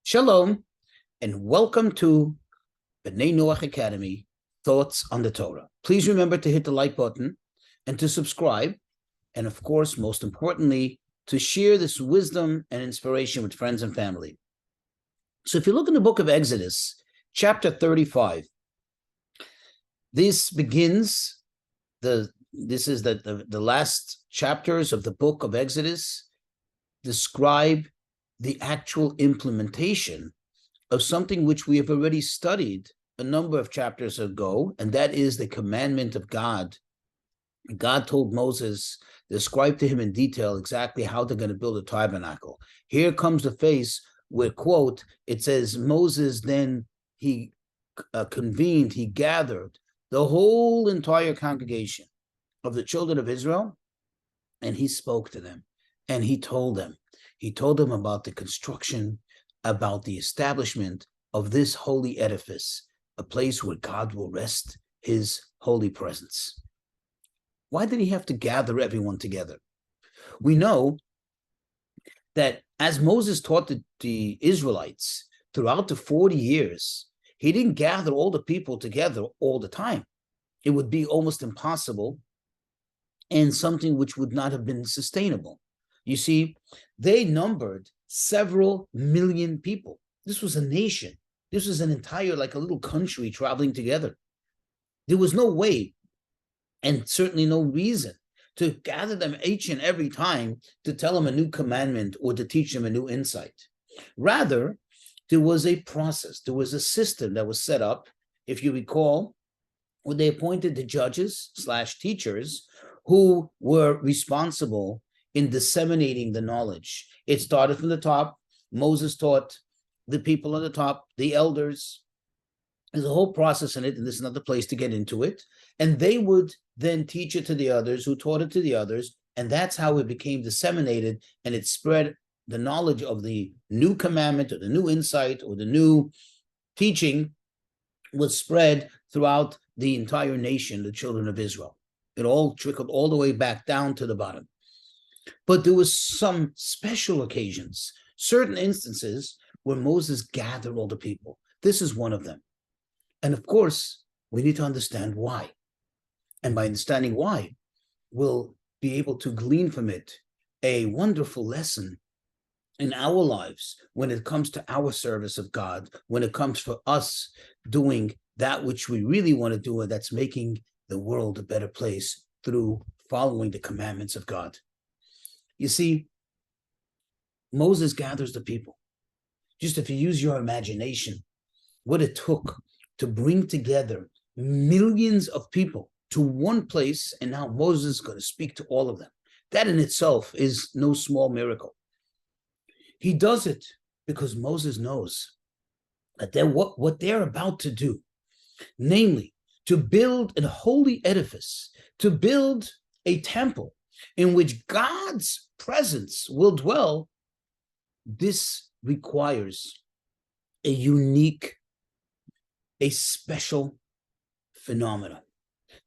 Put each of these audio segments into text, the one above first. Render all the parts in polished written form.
Shalom, and welcome to B'nai Noach Academy, Thoughts on the Torah. Please remember to hit the like button and to subscribe, and of course, most importantly, to share this wisdom and inspiration with friends and family. So if you look in the book of Exodus, chapter 35, this begins, the last chapters of the book of Exodus describe the actual implementation of something which we have already studied a number of chapters ago, and that is the commandment of God. God told Moses, describe to him in detail exactly how they're going to build a tabernacle. Here comes the phase where, quote, it says, Moses then he convened, he gathered the whole entire congregation of the children of Israel, and he spoke to them, and he told them about the construction, about the establishment of this holy edifice, a place where God will rest his holy presence. Why did he have to gather everyone together? We know that as Moses taught the Israelites throughout the 40 years, he didn't gather all the people together all the time. It would be almost impossible and something which would not have been sustainable. You see, they numbered several million people. This was a nation. This was an entire, like a little country traveling together. There was no way, and certainly no reason, to gather them each and every time to tell them a new commandment or to teach them a new insight. Rather, there was a process, there was a system that was set up, if you recall, when they appointed the judges/teachers who were responsible in disseminating the knowledge. It started from the top. Moses taught the people on the top, the elders. There's a whole process in it, and this is not the place to get into it. And they would then teach it to the others, who taught it to the others, and that's how it became disseminated, and it spread the knowledge of the new commandment, or the new insight, or the new teaching was spread throughout the entire nation, the children of Israel. It all trickled all the way back down to the bottom. But there was some special occasions, certain instances where Moses gathered all the people. This is one of them. And of course, we need to understand why. And by understanding why, we'll be able to glean from it a wonderful lesson in our lives when it comes to our service of God, when it comes for us doing that which we really want to do, and that's making the world a better place through following the commandments of God. You see, Moses gathers the people. Just if you use your imagination, what it took to bring together millions of people to one place, and now Moses is going to speak to all of them. That in itself is no small miracle. He does it because Moses knows that what they're about to do, namely to build a holy edifice, to build a temple in which God's presence will dwell, this requires a unique, a special phenomenon.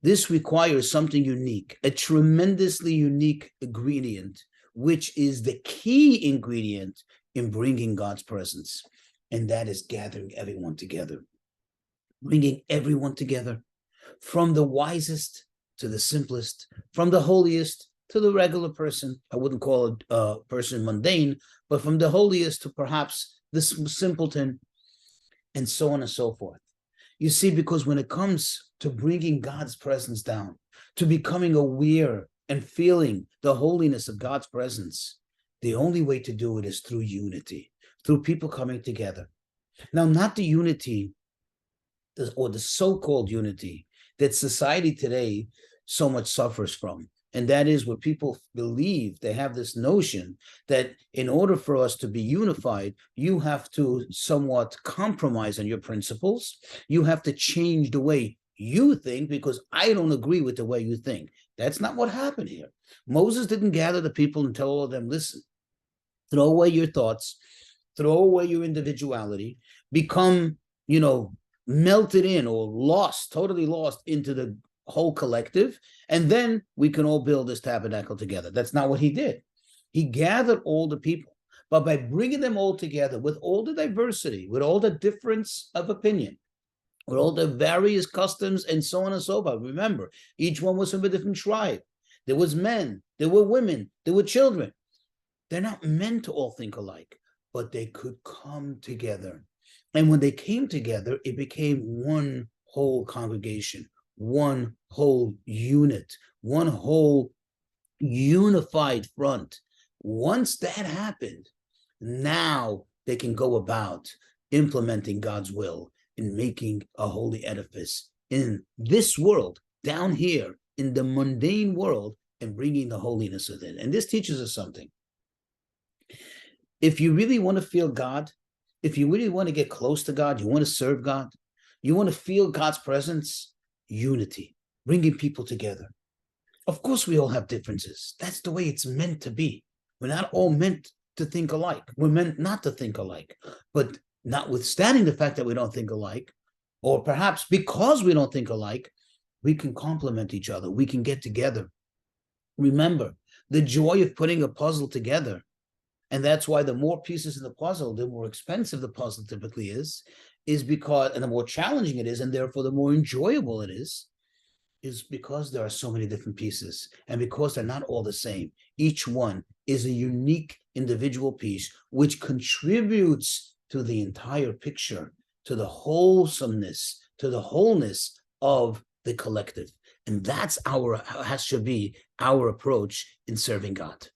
This requires something unique, a tremendously unique ingredient, which is the key ingredient in bringing God's presence, and that is gathering everyone together. Bringing everyone together, from the wisest to the simplest, from the holiest to the regular person. I wouldn't call it a person mundane, but from the holiest to perhaps the simpleton, and so on and so forth. You see, because when it comes to bringing God's presence down, to becoming aware and feeling the holiness of God's presence, the only way to do it is through unity, through people coming together. Now, not the unity or the so-called unity that society today so much suffers from. And that is where people believe, they have this notion that in order for us to be unified, you have to somewhat compromise on your principles. You have to change the way you think because I don't agree with the way you think. That's not what happened here. Moses didn't gather the people and tell all of them, listen, throw away your thoughts, throw away your individuality, become, melted in or lost, totally lost into the whole collective, and then we can all build this tabernacle together. That's not what he did. He gathered all the people, But by bringing them all together with all the diversity, with all the difference of opinion, with all the various customs and so on and so forth. Remember, each one was from a different tribe. There was men, there were women, there were children. They're not meant to all think alike, but they could come together. And when they came together, it became one whole congregation, one whole unit, one whole unified front. Once that happened, now they can go about implementing God's will in making a holy edifice in this world, down here in the mundane world, and bringing the holiness within. And this teaches us something. If you really want to feel God, if you really want to get close to God, you want to serve God, you want to feel God's presence, unity, bringing people together. Of course, we all have differences. That's the way it's meant to be. We're not all meant to think alike. We're meant not to think alike. But notwithstanding the fact that we don't think alike, or perhaps because we don't think alike, we can complement each other. We can get together. Remember, the joy of putting a puzzle together, and that's why the more pieces in the puzzle, the more expensive the puzzle typically is because, and the more challenging it is, and therefore the more enjoyable it is because there are so many different pieces, and because they're not all the same. Each one is a unique individual piece, which contributes to the entire picture, to the wholesomeness, to the wholeness of the collective. And that's should be our approach in serving God.